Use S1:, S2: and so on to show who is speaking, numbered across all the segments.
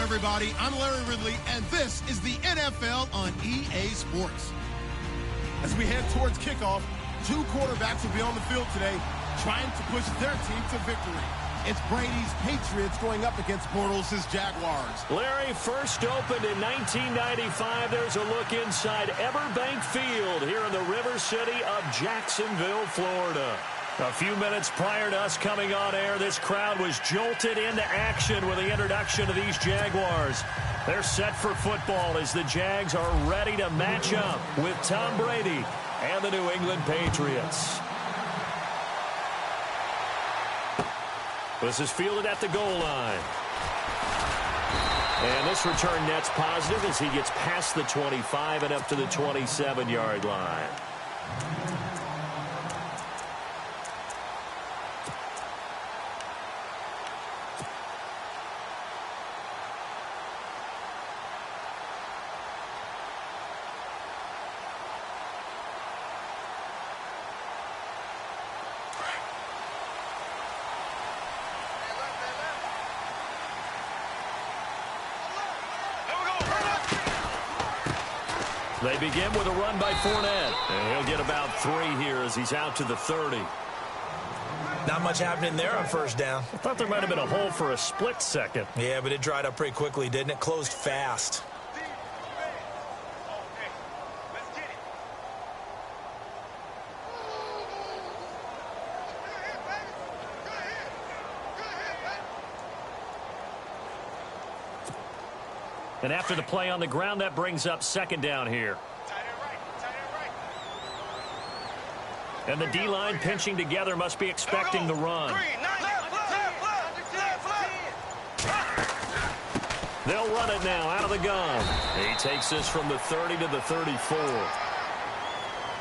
S1: everybody. I'm Larry Ridley, and this is the NFL on EA Sports. As we head towards kickoff, two quarterbacks will be on the field today trying to push their team to victory. It's Brady's Patriots going up against Bortles' Jaguars.
S2: Larry, first opened in 1995. There's a look inside Everbank Field here in the River City of Jacksonville, Florida. A few minutes prior to us coming on air, this crowd was jolted into action with the introduction of these Jaguars. They're set for football as the Jags are ready to match up with Tom Brady and the New England Patriots. This is fielded at the goal line. And this return net's positive as he gets past the 25 and up to the 27-yard line. They begin with a run by Fournette. And he'll get about 3 here as he's out to the 30.
S3: Not much happening there on first down.
S2: I thought there might have been a hole for a split second.
S3: Yeah, but it dried up pretty quickly, didn't it? Closed fast.
S2: And after the play on the ground, that brings up second down here. And the D-line pinching together must be expecting the run. They'll run it now out of the gun. He takes this from the 30 to the 34.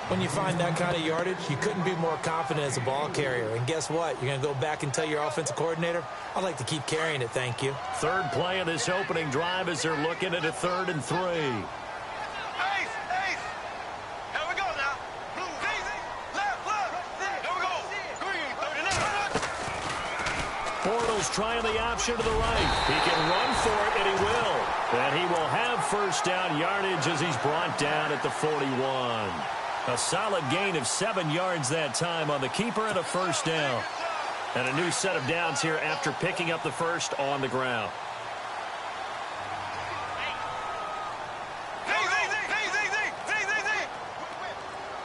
S3: When you find that kind of yardage, you couldn't be more confident as a ball carrier. And guess what? You're going to go back and tell your offensive coordinator, I'd like to keep carrying it, thank you.
S2: Third play of this opening drive as they're looking at a 3rd and 3.
S4: Ace! Here we go now. Blue, easy. Left. Here we go. Green, 39.
S2: Bortles trying the option to the right. He can run for it, and he will. And he will have first down yardage as he's brought down at the 41. A solid gain of 7 yards that time on the keeper and a first down. And a new set of downs here after picking up the first on the ground.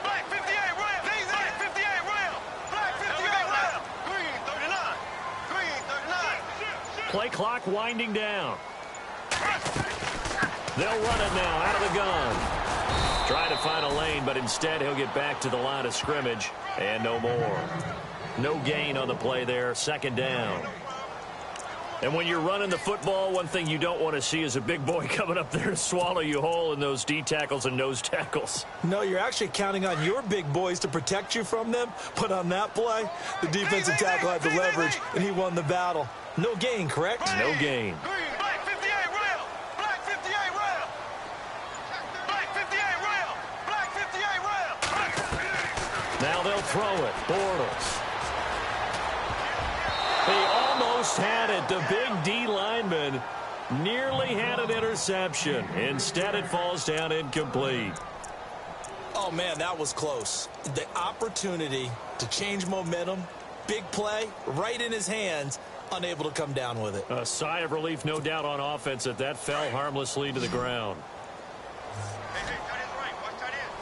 S4: Black 58 Ram. Black 58 Ram. Black 58 Ram. Green 39. Green 39.
S2: Play clock winding down. They'll run it now out of the gun. Trying to find a lane, but instead he'll get back to the line of scrimmage and no more. No gain on the play there, second down. And when you're running the football, one thing you don't want to see is a big boy coming up there to swallow you whole in those D tackles and nose tackles.
S3: No, you're actually counting on your big boys to protect you from them. But on that play, the defensive tackle had the leverage, and he won the battle. No gain, correct?
S2: No gain.
S4: Black 58 Ram. Black 58 Ram. Black 58 Ram. Black 58 Ram.
S2: Now they'll throw it. Bortles. He almost had it. The big D lineman nearly had an interception. Instead, it falls down incomplete.
S3: Oh, man, that was close. The opportunity to change momentum, big play, right in his hands, unable to come down with it.
S2: A sigh of relief, no doubt, on offense that fell harmlessly to the ground.
S4: Hey, tight end right. Watch tight end.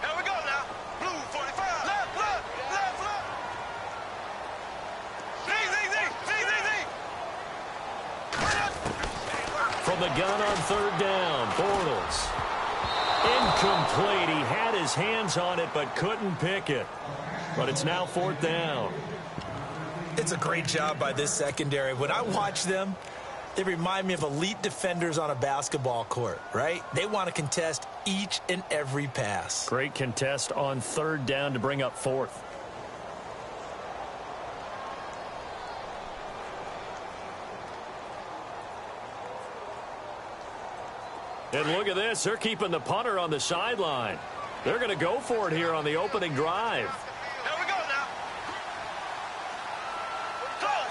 S4: Here we go now. Blue 45. Left.
S2: From the gun on third down, Bortles. Incomplete. He had his hands on it but couldn't pick it. But it's now fourth down.
S3: It's a great job by this secondary. When I watch them, they remind me of elite defenders on a basketball court, right? They want to contest each and every pass.
S2: Great contest on third down to bring up fourth. And look at this. They're keeping the punter on the sideline. They're going to go for it here on the opening drive.
S4: Here we go now. Throw.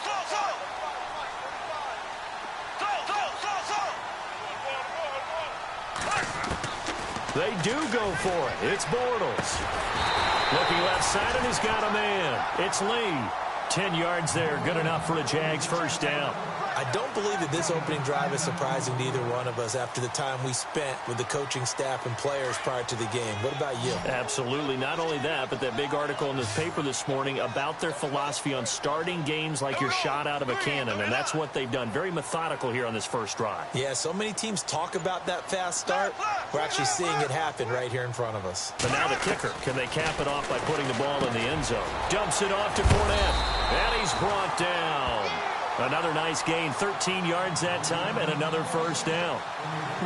S2: They do go for it. It's Bortles. Looking left side, and he's got a man. It's Lee. 10 yards there. Good enough for a Jags first down.
S3: I don't believe that this opening drive is surprising to either one of us after the time we spent with the coaching staff and players prior to the game. What about you?
S2: Absolutely. Not only that, but that big article in the paper this morning about their philosophy on starting games like you're shot out of a cannon, and that's what they've done. Very methodical here on this first drive.
S3: Yeah, so many teams talk about that fast start. We're actually seeing it happen right here in front of us.
S2: But now the kicker. Can they cap it off by putting the ball in the end zone? Dumps it off to Fournette, and he's brought down. Another nice gain, 13 yards that time, and another first down.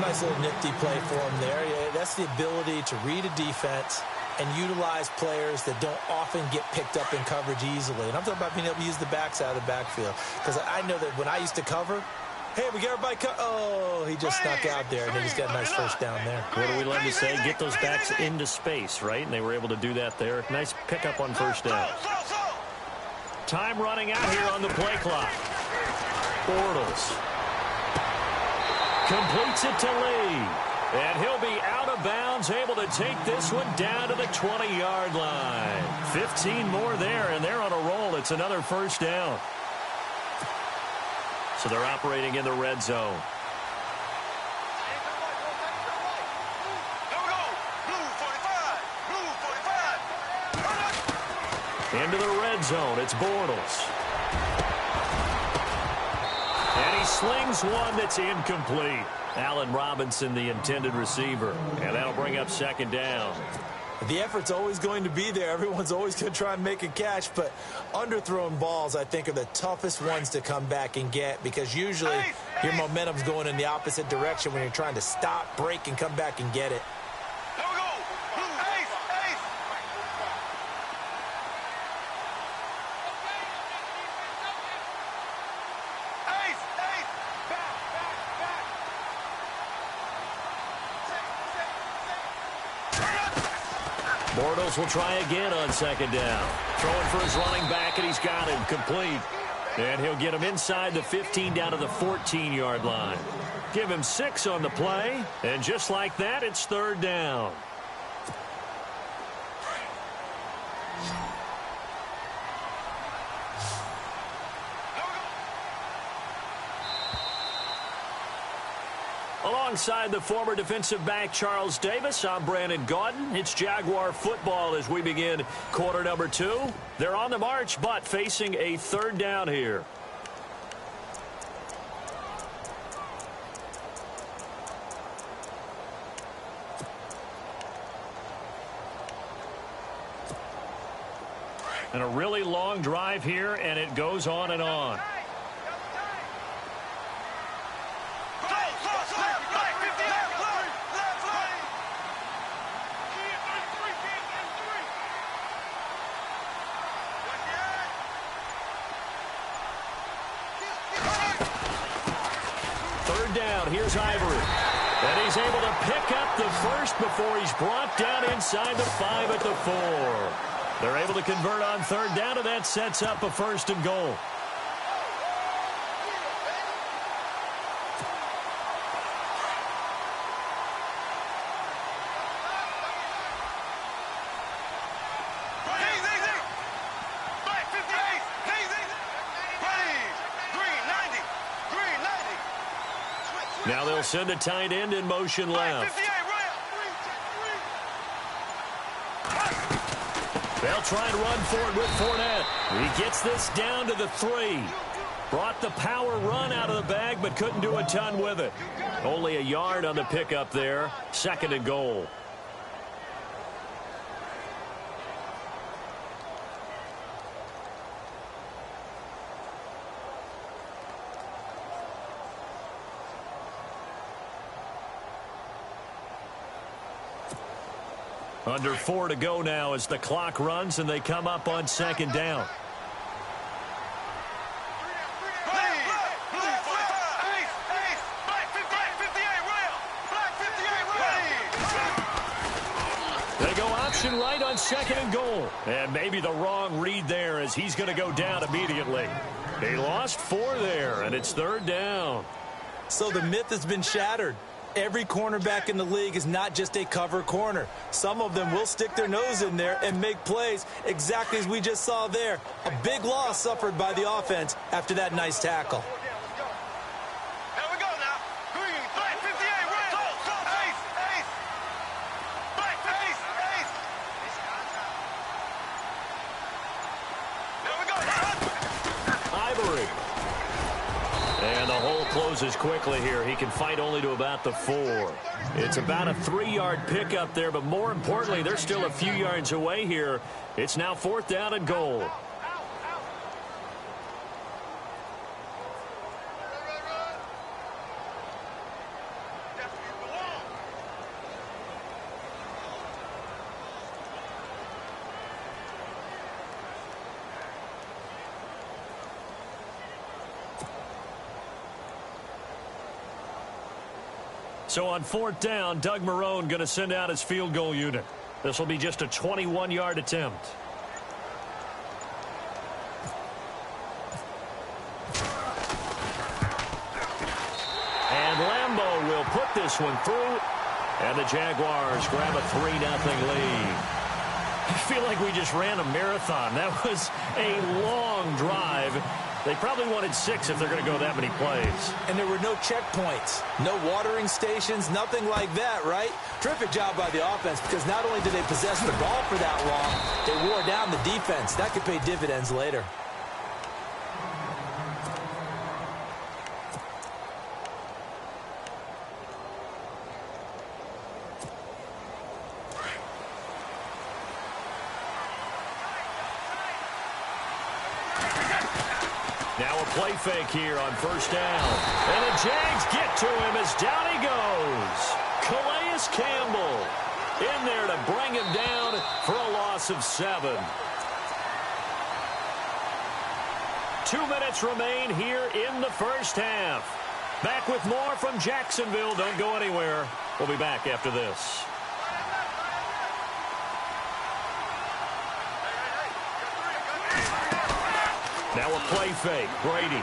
S3: Nice little nifty play for him there. Yeah, that's the ability to read a defense and utilize players that don't often get picked up in coverage easily. And I'm talking about being able to use the backside of the backfield. Because I know that when I used to cover, hey, we got everybody oh, he just snuck out there, and then he's got a nice first down there.
S2: What do we love to say? Get those backs into space, right? And they were able to do that there. Nice pickup on first down. Time running out here on the play clock. Bortles completes it to Lee, and he'll be out of bounds, able to take this one down to the 20-yard line. 15 more there, and they're on a roll. It's another first down. So they're operating in the red zone. Into the red zone, it's Bortles. And he slings one that's incomplete. Allen Robinson, the intended receiver. And that'll bring up second down.
S3: The effort's always going to be there. Everyone's always going to try and make a catch, but underthrown balls, I think, are the toughest ones to come back and get because usually your momentum's going in the opposite direction when you're trying to stop, break, and come back and get it.
S2: Bortles will try again on second down. Throwing for his running back, and he's got him complete. And he'll get him inside the 15 down to the 14-yard line. Give him 6 on the play, and just like that, it's third down. Alongside the former defensive back Charles Davis, I'm Brandon Gaudin. It's Jaguar football as we begin quarter number 2. They're on the march, but facing a third down here. And a really long drive here, and it goes on and on. Here's Ivory. And he's able to pick up the first before he's brought down inside the 5 at the 4. They're able to convert on third down, and that sets up a first and goal. Now they'll send a tight end in motion left. They'll try and run for it with Fournette. He gets this down to the 3. Brought the power run out of the bag, but couldn't do a ton with it. Only a yard on the pickup there. Second and goal. Under 4 to go now as the clock runs and they come up on second down. They go option right on second and goal. And maybe the wrong read there as he's going to go down immediately. They lost 4 there, and it's third down.
S3: So the myth has been shattered. Every cornerback in the league is not just a cover corner. Some of them will stick their nose in there and make plays exactly as we just saw there. A big loss suffered by the offense after that nice tackle.
S4: Here we go now. Green, black 58, red. Ace, ace. Black 58, ace. Here we go.
S2: Ivory. And the hole closes quickly here. He can fight only to about the 4. It's about a 3-yard pickup there, but more importantly, they're still a few yards away here. It's now 4th down and goal. So on 4th down, Doug Marrone going to send out his field goal unit. This will be just a 21-yard attempt. And Lambeau will put this one through. And the Jaguars grab a 3-0 lead. I feel like we just ran a marathon. That was a long drive. They probably wanted 6 if they're going to go that many plays.
S3: And there were no checkpoints, no watering stations, nothing like that, right? Terrific job by the offense because not only did they possess the ball for that long, they wore down the defense. That could pay dividends later.
S2: Now a play fake here on 1st down. And the Jags get to him as down he goes. Calais Campbell in there to bring him down for a loss of 7. 2 minutes remain here in the 1st half. Back with more from Jacksonville. Don't go anywhere. We'll be back after this. Now a play fake. Brady.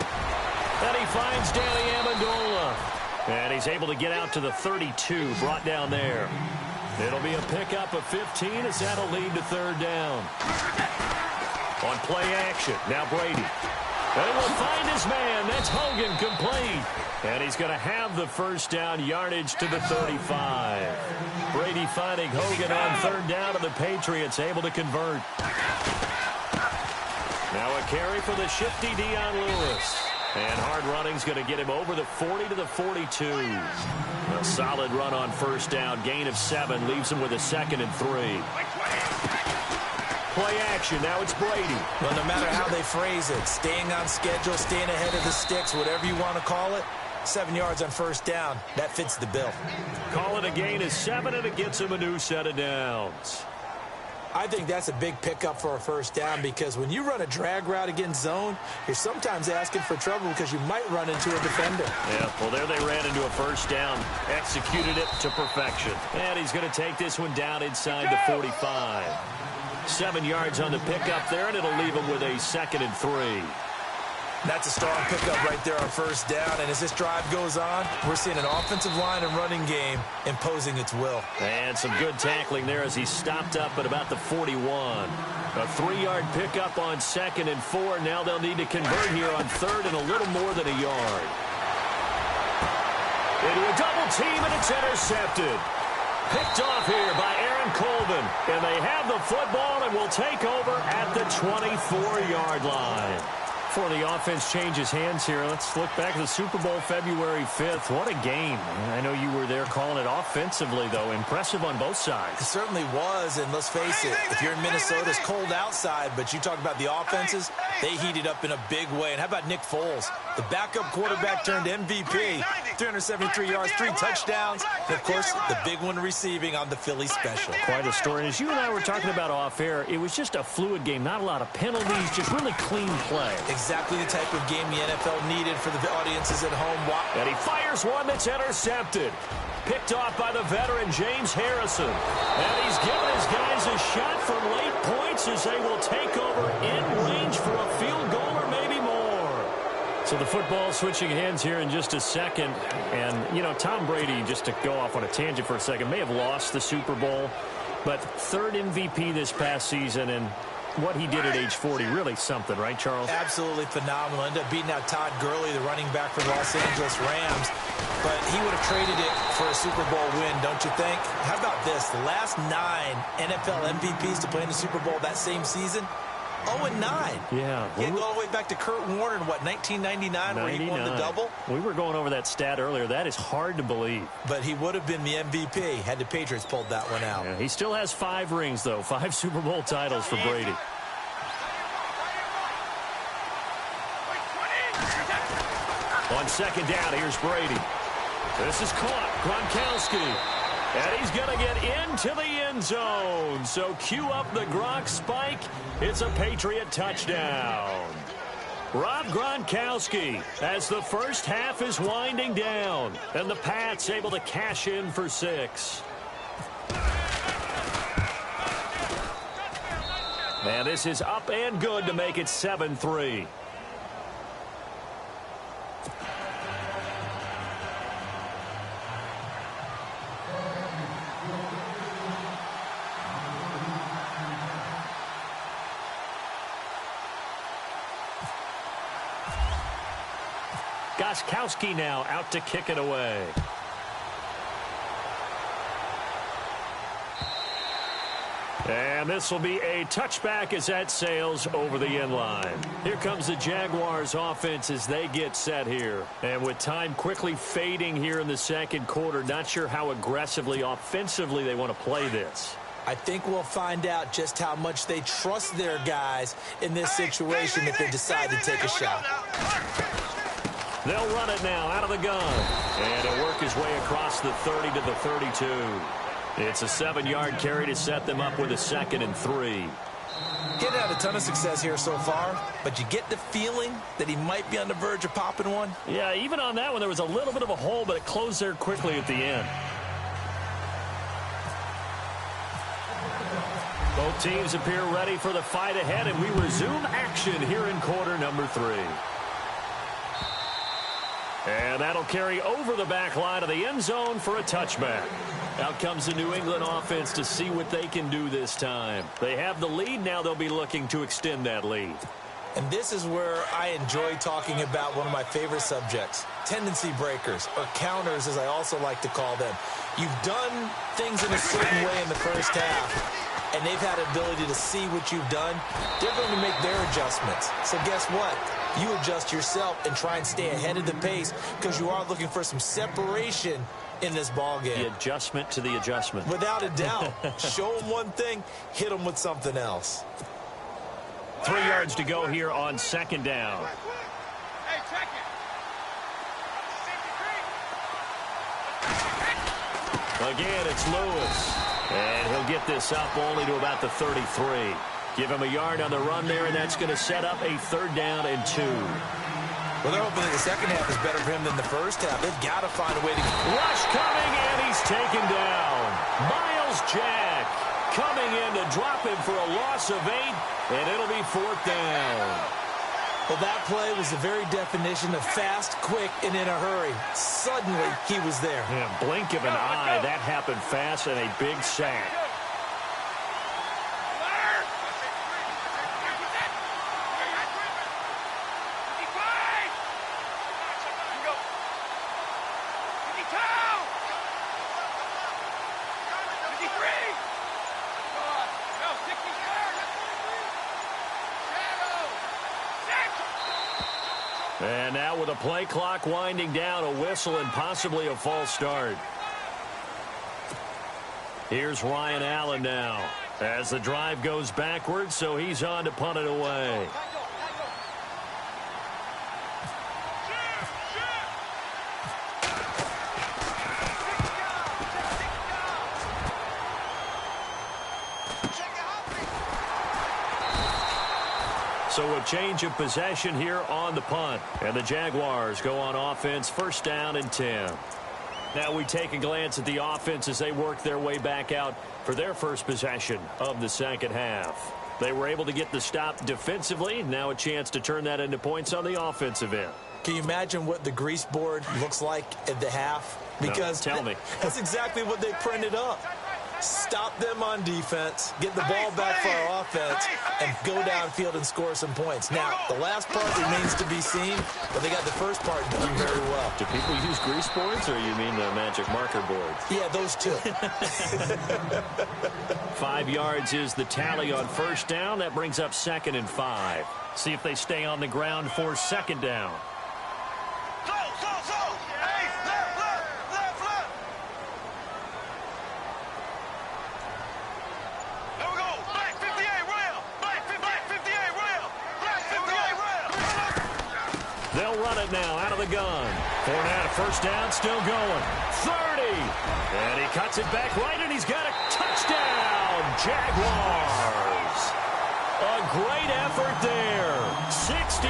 S2: And he finds Danny Amendola. And he's able to get out to the 32. Brought down there. It'll be a pickup of 15 as that'll lead to 3rd down. On play action. Now Brady. And he will find his man. That's Hogan complete. And he's going to have the 1st down yardage to the 35. Brady finding Hogan on 3rd down, and the Patriots able to convert. Now a carry for the shifty Dion Lewis. And hard running's going to get him over the 40 to the 42. A solid run on 1st down. Gain of 7 leaves him with a 2nd and 3. Play action. Now it's Brady.
S3: Well, no matter how they phrase it, staying on schedule, staying ahead of the sticks, whatever you want to call it, 7 yards on 1st down. That fits the bill.
S2: Call it a gain of 7, and it gets him a new set of downs.
S3: I think that's a big pickup for a 1st down because when you run a drag route against zone, you're sometimes asking for trouble because you might run into a defender.
S2: Yeah, well, there they ran into a 1st down, executed it to perfection. And he's going to take this one down inside the 45. 7 yards on the pickup there, and it'll leave him with a 2nd and 3.
S3: That's a strong pickup right there on 1st down, and as this drive goes on, we're seeing an offensive line and running game imposing its will.
S2: And some good tackling there as he stopped up at about the 41. A 3-yard pickup on 2nd and 4. Now they'll need to convert here on 3rd and a little more than a yard. Into a double team, and it's intercepted. Picked off here by Aaron Colvin. And they have the football and will take over at the 24-yard line. Before the offense changes hands here, let's look back at the Super Bowl February 5th. What a game. I know you were there calling it offensively, though. Impressive on both sides.
S3: It certainly was, and let's face it, if you're in Minnesota, it's cold outside, but you talk about the offenses, they heated up in a big way. And how about Nick Foles? The backup quarterback turned MVP, 373 yards, 3 touchdowns, and, of course, the big one receiving on the Philly special.
S2: Quite a story. And as you and I were talking about off air, it was just a fluid game, not a lot of penalties, just really clean play.
S3: Exactly the type of game the NFL needed for the audiences at home.
S2: And he fires one that's intercepted. Picked off by the veteran James Harrison. And he's given his guys a shot for late points as they will take over in range for a field goal or maybe more. So the football switching hands here in just a second. And, you know, Tom Brady, just to go off on a tangent for a second, may have lost the Super Bowl, but third MVP this past season, and what he did at age 40, really something, right, Charles?
S3: Absolutely phenomenal. Ended up beating out Todd Gurley, the running back for the Los Angeles Rams, but he would have traded it for a Super Bowl win, don't you think? How about this? The last 9 NFL MVPs to play in the Super Bowl that same season, 0-9.
S2: Yeah.
S3: You go all the way back to Kurt Warner in, what, 1999, where he won the double?
S2: We were going over that stat earlier. That is hard to believe.
S3: But he would have been the MVP had the Patriots pulled that one out.
S2: Yeah, he still has 5 rings, though. 5 Super Bowl titles for Brady. On second down, here's Brady. This is caught. Gronkowski. And he's going to get into the end zone. So cue up the Gronk spike. It's a Patriot touchdown. Rob Gronkowski as the first half is winding down. And the Pats able to cash in for 6. And this is up and good to make it 7-3. Gostkowski now out to kick it away. And this will be a touchback as that sails over the end line. Here comes the Jaguars offense as they get set here. And with time quickly fading here in the second quarter, not sure how aggressively, offensively they want to play this.
S3: I think we'll find out just how much they trust their guys in this situation if they decide to take a shot.
S2: They'll run it now out of the gun. And it'll work his way across the 30 to the 32. It's a 7-yard carry to set them up with a 2nd and 3.
S3: Getting out a ton of success here so far, but you get the feeling that he might be on the verge of popping one.
S2: Yeah, even on that one, there was a little bit of a hole, but it closed there quickly at the end. Both teams appear ready for the fight ahead, and we resume action here in quarter number 3. And that'll carry over the back line of the end zone for a touchback. Out comes the New England offense to see what they can do this time. They have the lead. Now they'll be looking to extend that lead.
S3: And this is where I enjoy talking about one of my favorite subjects, tendency breakers, or counters as I also like to call them. You've done things in a certain way in the first half, and they've had the ability to see what you've done. They're going to make their adjustments. So guess what? You adjust yourself and try and stay ahead of the pace because you are looking for some separation in this ball game.
S2: The adjustment to the adjustment.
S3: Without a doubt. Show them one thing, hit them with something else.
S2: 3 yards to go here on second down.
S4: Hey, check it.
S2: Again, it's Lewis. And he'll get this up only to about the 33. Give him a yard on the run there, and that's going to set up a 3rd down and 2.
S3: Well, they're hoping that the second half is better for him than the first half. They've got to find a way to...
S2: Rush coming, and he's taken down. Miles Jack coming in to drop him for a loss of 8, and it'll be 4th down.
S3: Well, that play was the very definition of fast, quick, and in a hurry. Suddenly, he was there.
S2: Yeah, blink of an eye. That happened fast, and a big sack. And now with a play clock winding down, a whistle and possibly a false start. Here's Ryan Allen now as the drive goes backwards, so he's on to punt it away. So a change of possession here on the punt. And the Jaguars go on offense, 1st down and 10. Now we take a glance at the offense as they work their way back out for their first possession of the second half. They were able to get the stop defensively. Now a chance to turn that into points on the offensive end.
S3: Can you imagine what the grease board looks like at the half? Because
S2: no, tell me.
S3: That's exactly what they printed up. Stop them on defense, get the ball back for our offense, and go downfield and score some points. Now, the last part remains to be seen, but they got the first part done very well.
S2: Do people use grease boards, or you mean the magic marker boards?
S3: Yeah, those two.
S2: 5 yards is the tally on first down. That brings up 2nd and 5. See if they stay on the ground for 2nd down. They'll run it now out of the gun. Fournette, first down, still going. 30. And he cuts it back right, and he's got a touchdown. Jaguars. A great effort there. 61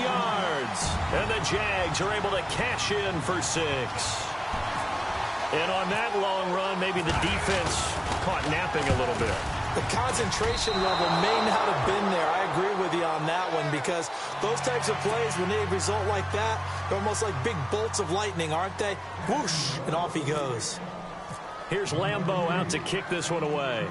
S2: yards. And the Jags are able to cash in for 6. And on that long run, maybe the defense caught napping a little bit.
S3: The concentration level may not have been there. I agree with you on that one, because those types of plays, when they result like that, they're almost like big bolts of lightning, aren't they? Whoosh, and off he goes.
S2: Here's Lambeau out to kick this one away.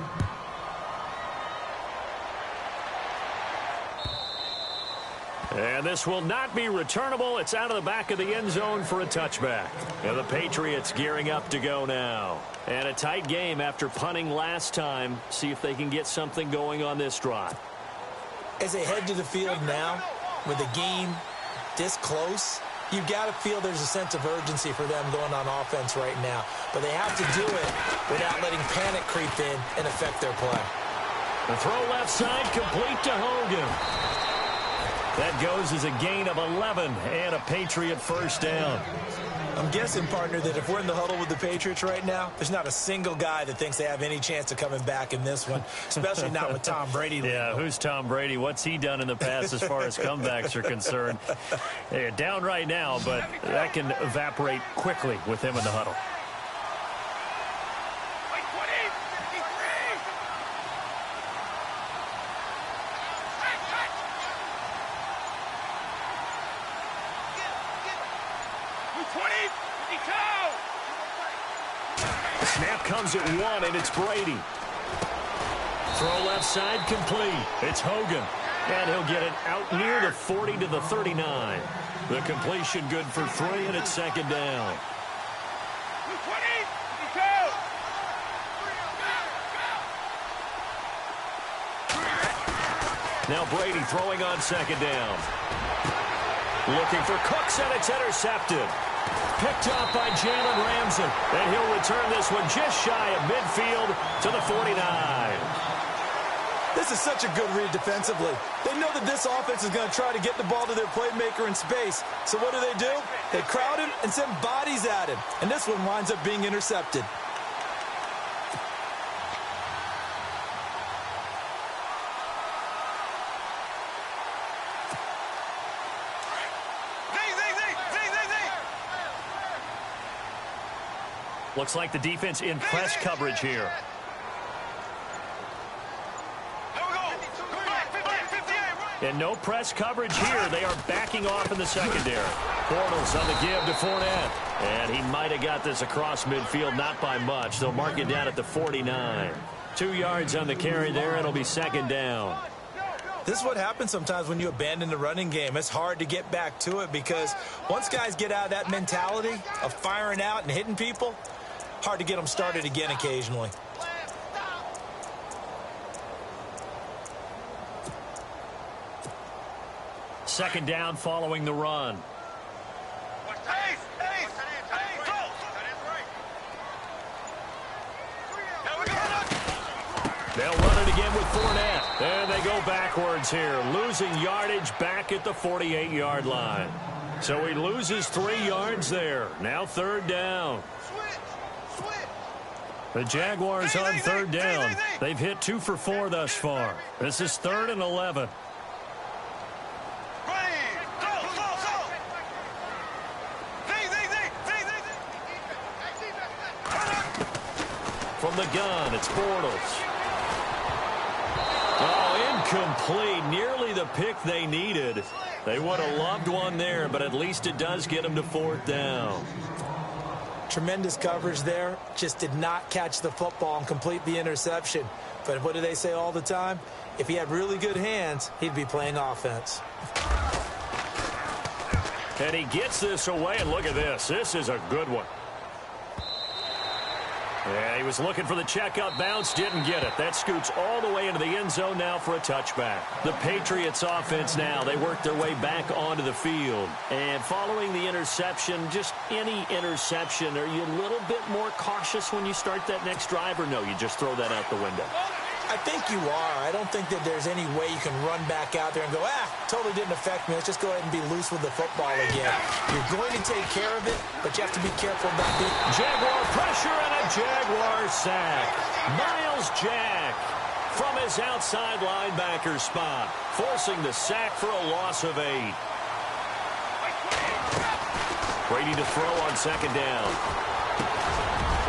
S2: And this will not be returnable. It's out of the back of the end zone for a touchback. And the Patriots gearing up to go now. And a tight game after punting last time. See if they can get something going on this drive.
S3: As they head to the field now, with the game this close, you've got to feel there's a sense of urgency for them going on offense right now. But they have to do it without letting panic creep in and affect their play.
S2: The throw left side complete to Hogan. That goes as a gain of 11 and a Patriot first down.
S3: I'm guessing, partner, that if we're in the huddle with the Patriots right now, there's not a single guy that thinks they have any chance of coming back in this one, especially not with Tom Brady.
S2: Yeah, who's Tom Brady? What's he done in the past as far as comebacks are concerned? They're down right now, but that can evaporate quickly with him in the huddle. Snap comes at 1, and it's Brady. Throw left side complete. It's Hogan. And he'll get it out near the 40 to the 39. The completion good for 3, and it's 2nd down. Now Brady throwing on 2nd down. Looking for Cooks, and it's intercepted. Picked up by Jalen Ramsey. And he'll return this one just shy of midfield to the 49.
S3: This is such a good read defensively. They know that this offense is going to try to get the ball to their playmaker in space. So what do? They crowd him and send bodies at him. And this one winds up being intercepted.
S2: Looks like the defense in press coverage here. And no press coverage here. They are backing off in the secondary. Bortles on the give to Fournette. And he might have got this across midfield, not by much. They'll mark it down at the 49. 2 yards on the carry there. It'll be 2nd down.
S3: This is what happens sometimes when you abandon the running game. It's hard to get back to it because once guys get out of that mentality of firing out and hitting people, hard to get them started again occasionally.
S2: Second down following the run. They'll run it again with Fournette. And they go backwards here, losing yardage back at the 48-yard line. So he loses 3 yards there. Now 3rd down. The Jaguars on 3rd down. They've hit 2 for 4 thus far. This is 3rd and 11. From the gun, it's Bortles. Oh, incomplete. Nearly the pick they needed. They would have loved one there, but at least it does get them to 4th down.
S3: Tremendous coverage there. Just did not catch the football and complete the interception. But what do they say all the time? If he had really good hands, he'd be playing offense.
S2: And he gets this away, and look at this. This is a good one. Yeah, he was looking for the checkup bounce, didn't get it. That scoots all the way into the end zone now for a touchback. The Patriots offense now, they work their way back onto the field. And following the interception, just any interception, are you a little bit more cautious when you start that next drive, or no, you just throw that out the window?
S3: I think you are. I don't think that there's any way you can run back out there and go, totally didn't affect me. Let's just go ahead and be loose with the football again. You're going to take care of it, but you have to be careful about being...
S2: Jaguar pressure and a Jaguar sack. Miles Jack from his outside linebacker spot, forcing the sack for a loss of 8. Brady to throw on 2nd down.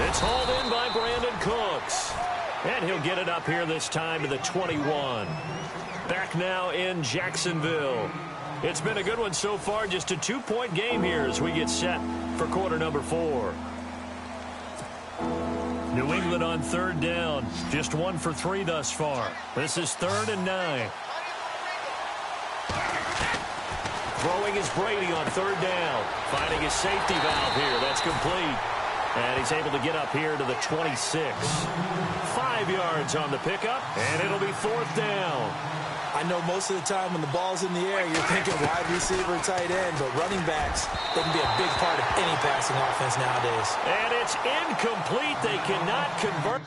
S2: It's hauled in by Brandon Cooks. And he'll get it up here this time to the 21. Back now in Jacksonville. It's been a good one so far. Just a 2-point game here as we get set for quarter number 4. New England on 3rd down. Just 1 for 3 thus far. This is 3rd and 9. Throwing is Brady on 3rd down. Finding his safety valve here. That's complete. And he's able to get up here to the 26. 5 yards on the pickup, and it'll be 4th down.
S3: I know most of the time when the ball's in the air, you're thinking wide receiver, tight end, but running backs, they can be a big part of any passing offense nowadays.
S2: And it's incomplete. They cannot convert.